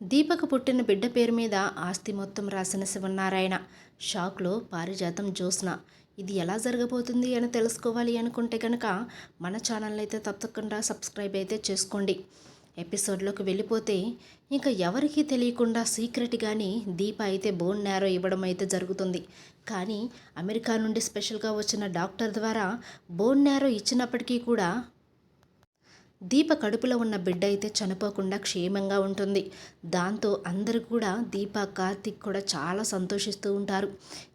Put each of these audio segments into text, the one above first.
దీపకు పుట్టిన బిడ్డ పేరు మీద ఆస్తి మొత్తం రాసిన శివనారాయణ. షాక్లో పారిజాతం జ్యోత్స్న. ఇది ఎలా జరగబోతుంది అని తెలుసుకోవాలి అనుకుంటే కనుక మన ఛానల్ అయితే తప్పకుండా సబ్స్క్రైబ్ అయితే చేసుకోండి. ఎపిసోడ్లోకి వెళ్ళిపోతే ఇంకా ఎవరికీ తెలియకుండా సీక్రెట్గానే దీప అయితే బోన్ నేరో ఇవ్వడం అయితే జరుగుతుంది. కానీ అమెరికా నుండి స్పెషల్గా వచ్చిన డాక్టర్ ద్వారా బోన్ నేరో ఇచ్చినప్పటికీ కూడా దీప కడుపులో ఉన్న బిడ్డ అయితే చనిపోకుండా క్షేమంగా ఉంటుంది. దాంతో అందరూ కూడా దీప, కార్తీక్ కూడా చాలా సంతోషిస్తూ ఉంటారు.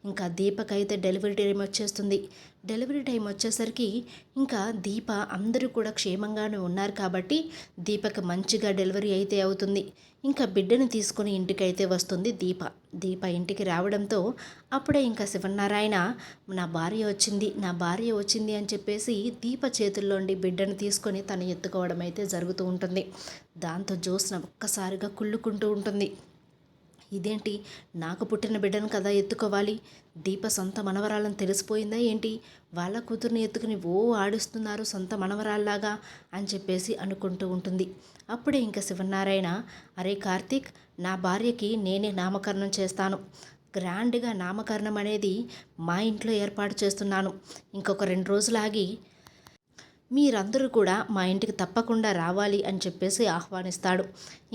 ఇంకా దీపకైతే డెలివరీ టైం వచ్చేస్తుంది. డెలివరీ టైం వచ్చేసరికి ఇంకా దీప అందరూ కూడా క్షేమంగానే ఉన్నారు కాబట్టి దీపకు మంచిగా డెలివరీ అయితే అవుతుంది. ఇంకా బిడ్డను తీసుకుని ఇంటికైతే వస్తుంది దీప. దీప ఇంటికి రావడంతో అప్పుడే ఇంకా శివనారాయణ నా భార్య వచ్చింది అని చెప్పేసి దీప చేతుల్లోండి బిడ్డను తీసుకొని తను ఎత్తుకోవడం అయితే జరుగుతూ ఉంటుంది. దాంతో జ్యోత్స్న ఒక్కసారిగా కుళ్ళుకుంటూ ఉంటుంది. ఇదేంటి, నాకు పుట్టిన బిడ్డను కదా ఎత్తుకోవాలి, దీప సొంత మనవరాలను తెలిసిపోయిందా ఏంటి, వాళ్ళ కూతుర్ని ఎత్తుకుని ఆడిస్తున్నారు సొంత మనవరాల్లాగా అని చెప్పేసి అనుకుంటూ ఉంటుంది. అప్పుడే ఇంకా శివనారాయణ, అరే కార్తీక్, నా భార్యకి నేనే నామకరణం చేస్తాను, గ్రాండ్గా నామకరణం అనేది మా ఇంట్లో ఏర్పాటు చేస్తున్నాను, ఇంకొక 2 రోజులు ఆగి మీరందరూ కూడా మా ఇంటికి తప్పకుండా రావాలి అని చెప్పేసి ఆహ్వానిస్తాడు.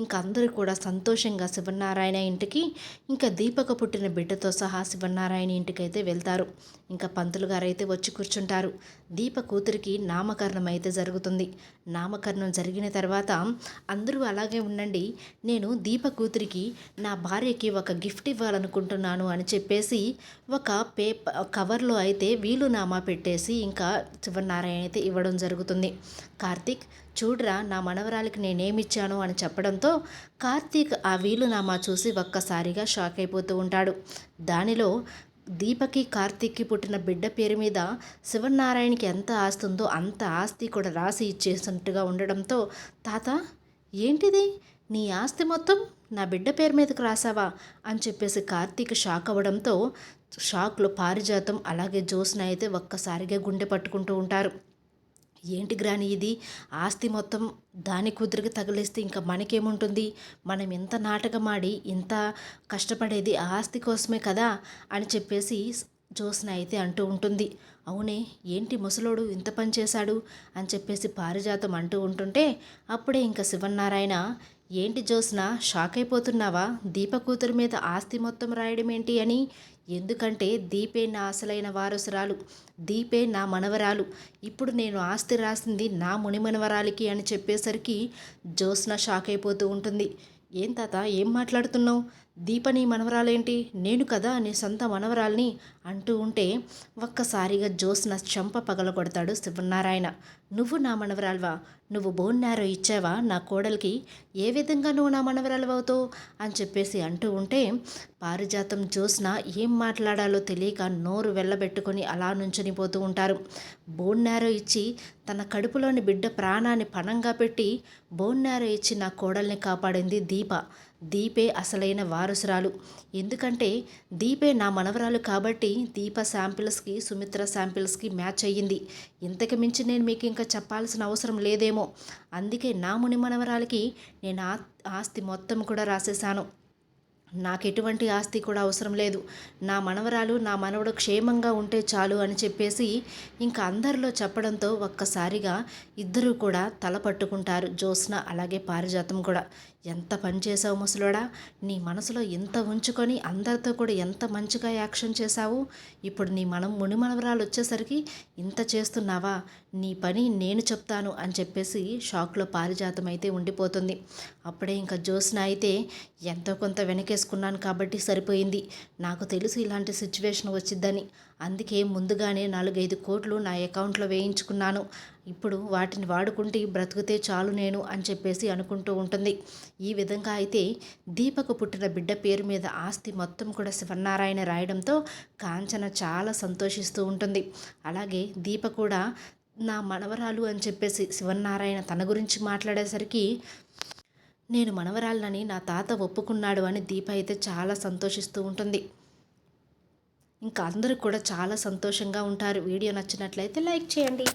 ఇంకా అందరూ కూడా సంతోషంగా శివనారాయణ ఇంటికి, ఇంకా దీపక పుట్టిన బిడ్డతో సహా శివనారాయణ ఇంటికైతే వెళ్తారు. ఇంకా పంతులు గారు అయితే వచ్చి కూర్చుంటారు. దీప కూతురికి నామకరణం అయితే జరుగుతుంది. నామకరణం జరిగిన తర్వాత అందరూ అలాగే ఉండండి, నేను దీప కూతురికి నా భార్యకి ఒక గిఫ్ట్ ఇవ్వాలనుకుంటున్నాను అని చెప్పేసి ఒక కవర్లో అయితే వీలునామా పెట్టేసి ఇంకా శివనారాయణ అయితే ఇవ్వడం జరుగుతుంది. కార్తీక్, చూడరా నా మనవరాలికి నేనేమిచ్చాను అని చెప్పడంతో కార్తీక్ ఆ వీలునామా చూసి ఒక్కసారిగా షాక్ అయిపోతూ ఉంటాడు. దానిలో దీపకి, కార్తీక్కి పుట్టిన బిడ్డ పేరు మీద శివనారాయణకి ఎంత ఆస్తి ఉందో అంత ఆస్తి కూడా రాసి ఇచ్చేసినట్టుగా ఉండడంతో, తాత ఏంటిది, నీ ఆస్తి మొత్తం నా బిడ్డ పేరు మీదకి రాసావా అని చెప్పేసి కార్తీక్ షాక్ అవ్వడంతో షాక్లో పారిజాతం అలాగే జ్యోత్స్న అయితే ఒక్కసారిగా గుండె పట్టుకుంటూ ఉంటారు. ఏంటి గ్రాని ఇది, ఆస్తి మొత్తం దాని కూతురికి తగిలిస్తే ఇంకా మనకేముంటుంది, మనం ఇంత నాటకమాడి ఇంత కష్టపడేది ఆ ఆస్తి కోసమే కదా అని చెప్పేసి జ్యోత్స్న అయితే అంటూ ఉంటుంది. అవునే, ఏంటి ముసలోడు ఇంత పని చేశాడు అని చెప్పేసి పారిజాతం అంటూ ఉంటుంటే అప్పుడే ఇంకా శివనారాయణ, ఏంటి జ్యోత్స్న షాక్ అయిపోతున్నావా, దీప కూతురు మీద ఆస్తి మొత్తం రాయడం ఏంటి అని, ఎందుకంటే దీపే నా అసలైన వారసురాలు, దీపే నా మనవరాలు, ఇప్పుడు నేను ఆస్తి రాసింది నా ముని మనవరాలికి అని చెప్పేసరికి జ్యోత్స్న షాక్ అయిపోతూ ఉంటుంది. ఏం తాత, ఏం మాట్లాడుతున్నావు, దీపని మనవరాలేంటి, నేను కదా నీ సొంత మనవరాల్ని అంటూ ఉంటే ఒక్కసారిగా జ్యోత్స్న చెంప పగలగొడతాడు శివనారాయణ. నువ్వు నా మనవరాల్వా, నువ్వు బోన్ నేరో ఇచ్చావా నా కోడలికి, ఏ విధంగా నువ్వు నా మనవరాలు అవుతావు అని చెప్పేసి అంటూ ఉంటే పారిజాతం, జ్యోత్స్న ఏం మాట్లాడాలో తెలియక నోరు వెళ్ళబెట్టుకొని అలా నుంచుని పోతూ ఉంటారు. బోన్ నేరో ఇచ్చి తన కడుపులోని బిడ్డ ప్రాణాన్ని పణంగా పెట్టి బోన్ నేరో ఇచ్చి నా కోడల్ని కాపాడింది దీప. దీపే అసలైన వారసురాలు, ఎందుకంటే దీపే నా మనవరాలు కాబట్టి దీప శాంపిల్స్కి సుమిత్ర శాంపిల్స్కి మ్యాచ్ అయ్యింది. ఇంతకు మించి నేను మీకు ఇంకా చెప్పాల్సిన అవసరం లేదేమో, అందుకే నా ముని మనవరాలకి నేను ఆస్తి మొత్తం కూడా రాసేశాను. నాకు ఎటువంటి ఆస్తి కూడా అవసరం లేదు, నా మనవరాలు నా మనవడు క్షేమంగా ఉంటే చాలు అని చెప్పేసి ఇంకా అందరిలో చెప్పడంతో ఒక్కసారిగా ఇద్దరూ కూడా తల పట్టుకుంటారు. జ్యోత్స్న అలాగే పారిజాతం కూడా. ఎంత పని చేసావు ముసలోడా, నీ మనసులో ఎంత ఉంచుకొని అందరితో కూడా ఎంత మంచిగా యాక్షన్ చేశావు, ఇప్పుడు నీ ముని మనవరాలు వచ్చేసరికి ఇంత చేస్తున్నావా, నీ పని నేను చెప్తాను అని చెప్పేసి షాక్లో పారిజాతం అయితే ఉండిపోతుంది. అప్పుడే ఇంకా జ్యోత్స్న అయితే ఎంతో కొంత వెనకేసుకున్నాను కాబట్టి సరిపోయింది, నాకు తెలుసు ఇలాంటి సిచ్యువేషన్ వచ్చిద్దని, అందుకే ముందుగానే 4-5 కోట్లు నా అకౌంట్లో వేయించుకున్నాను, ఇప్పుడు వాటిని వాడుకుంటే బ్రతుకుతే చాలు నేను అని చెప్పేసి అనుకుంటూ ఉంటుంది. ఈ విధంగా అయితే దీపకు పుట్టిన బిడ్డ పేరు మీద ఆస్తి మొత్తం కూడా శివనారాయణ రాయడంతో కాంచన చాలా సంతోషిస్తూ ఉంటుంది. అలాగే దీప కూడా నా మనవరాలు అని చెప్పేసి శివనారాయణ తన గురించి మాట్లాడేసరికి నేను మనవరాలని నా తాత ఒప్పుకున్నాడు అని దీప అయితే చాలా సంతోషిస్తూ ఉంటుంది. ఇంకా అందరూ కూడా చాలా సంతోషంగా ఉంటారు. వీడియో నచ్చినట్లయితే లైక్ చేయండి.